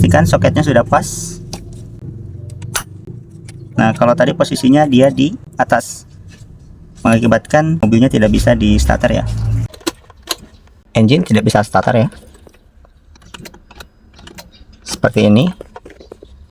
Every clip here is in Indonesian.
Pastikan soketnya sudah pas. Nah, kalau tadi posisinya dia di atas, mengakibatkan mobilnya tidak bisa di starter ya. Engine tidak bisa starter ya. Seperti ini.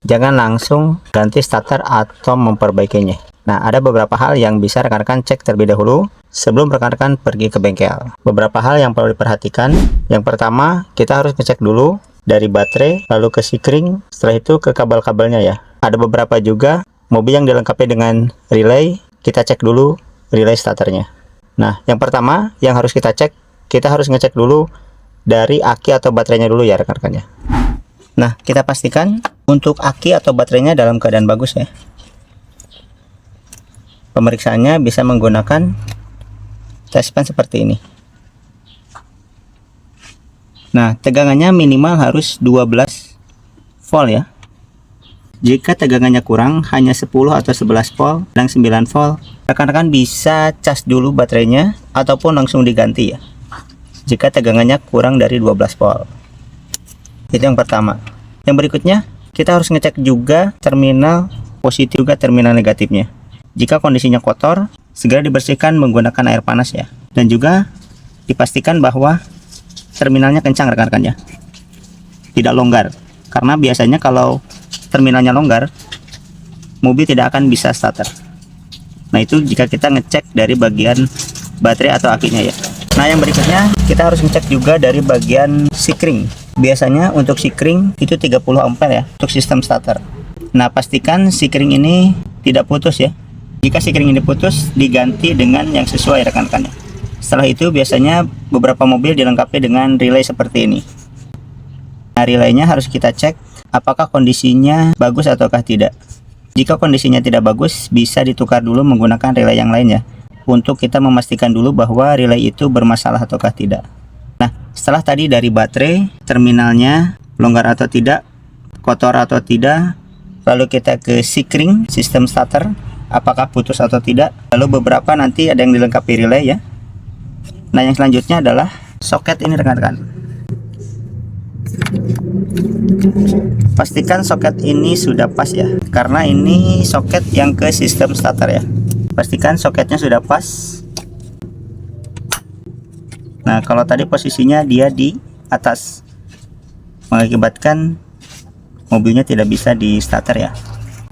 Jangan langsung ganti starter atau memperbaikinya. Nah, ada beberapa hal yang bisa rekan-rekan cek terlebih dahulu sebelum rekan-rekan pergi ke bengkel. Beberapa hal yang perlu diperhatikan. Yang pertama, kita harus ngecek dulu dari baterai, lalu ke sikring, setelah itu ke kabel-kabelnya ya. Ada beberapa juga mobil yang dilengkapi dengan relay, kita cek dulu relay starternya. Nah, yang pertama yang harus kita cek, kita harus ngecek dulu dari aki atau baterainya dulu ya rekan-rekan ya. Nah, kita pastikan untuk aki atau baterainya dalam keadaan bagus ya. Pemeriksaannya bisa menggunakan test pen seperti ini. Nah, tegangannya minimal harus 12 volt ya. Jika tegangannya kurang, hanya 10 atau 11 volt, dan 9 volt, rekan-rekan bisa cas dulu baterainya ataupun langsung diganti ya. Jika tegangannya kurang dari 12 volt. Itu yang pertama. Yang berikutnya, kita harus ngecek juga terminal positif juga terminal negatifnya. Jika kondisinya kotor, segera dibersihkan menggunakan air panas ya. Dan juga dipastikan bahwa terminalnya kencang rekan-rekan ya. Tidak longgar. Karena biasanya kalau terminalnya longgar, mobil tidak akan bisa starter. Nah, itu jika kita ngecek dari bagian baterai atau akinya ya. Nah, yang berikutnya kita harus ngecek juga dari bagian sikring. Biasanya untuk sikring itu 30 ampere ya untuk sistem starter. Nah, pastikan sikring ini tidak putus ya. Jika sikring ini putus, diganti dengan yang sesuai rekan-rekan ya. Setelah itu biasanya beberapa mobil dilengkapi dengan relay seperti ini. Nah, relaynya harus kita cek apakah kondisinya bagus ataukah tidak. Jika kondisinya tidak bagus, bisa ditukar dulu menggunakan relay yang lain ya, untuk kita memastikan dulu bahwa relay itu bermasalah ataukah tidak. Nah, setelah tadi dari baterai, terminalnya longgar atau tidak, kotor atau tidak, lalu kita ke sikring sistem starter, apakah putus atau tidak, lalu beberapa nanti ada yang dilengkapi relay ya. Nah, yang selanjutnya adalah soket ini rekan-rekan. Pastikan soket ini sudah pas ya, karena ini soket yang ke sistem starter ya. Pastikan soketnya sudah pas. Nah, kalau tadi posisinya dia di atas, mengakibatkan mobilnya tidak bisa di starter ya.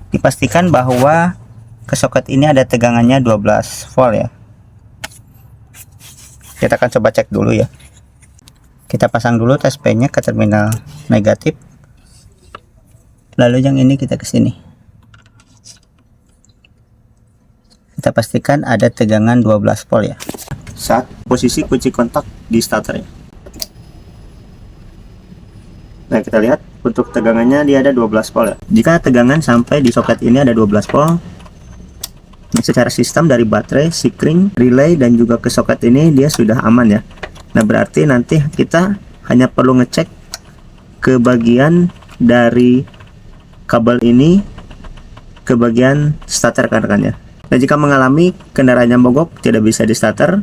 Dipastikan bahwa ke soket ini ada tegangannya 12 volt ya. Kita akan coba cek dulu ya. Kita pasang dulu test pen-nya ke terminal negatif. Lalu yang ini kita ke sini. Kita pastikan ada tegangan 12 volt ya. Saat posisi kunci kontak di starter ya. Nah, kita lihat untuk tegangannya dia ada 12 volt ya. Jika tegangan sampai di soket ini ada 12 volt, secara sistem dari baterai, sikring, relay dan juga ke soket ini dia sudah aman ya. Nah, berarti nanti kita hanya perlu ngecek ke bagian dari kabel ini ke bagian starter rekan-rekan ya. Nah, jika mengalami kendaraannya mogok tidak bisa di starter,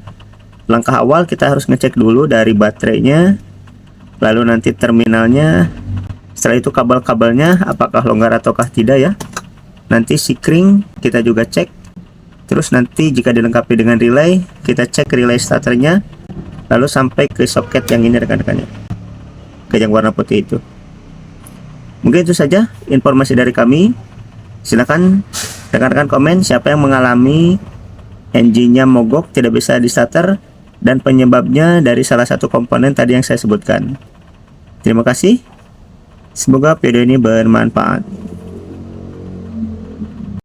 langkah awal kita harus ngecek dulu dari baterainya, lalu nanti terminalnya, setelah itu kabel-kabelnya apakah longgar ataukah tidak ya. Nanti sikring kita juga cek, terus nanti jika dilengkapi dengan relay, kita cek relay starternya, lalu sampai ke soket yang ini rekan-rekan ya, ke yang warna putih itu. Mungkin itu saja informasi dari kami. Silakan rekan-rekan komen siapa yang mengalami engine-nya mogok tidak bisa di starter dan penyebabnya dari salah satu komponen tadi yang saya sebutkan. Terima kasih. Semoga video ini bermanfaat.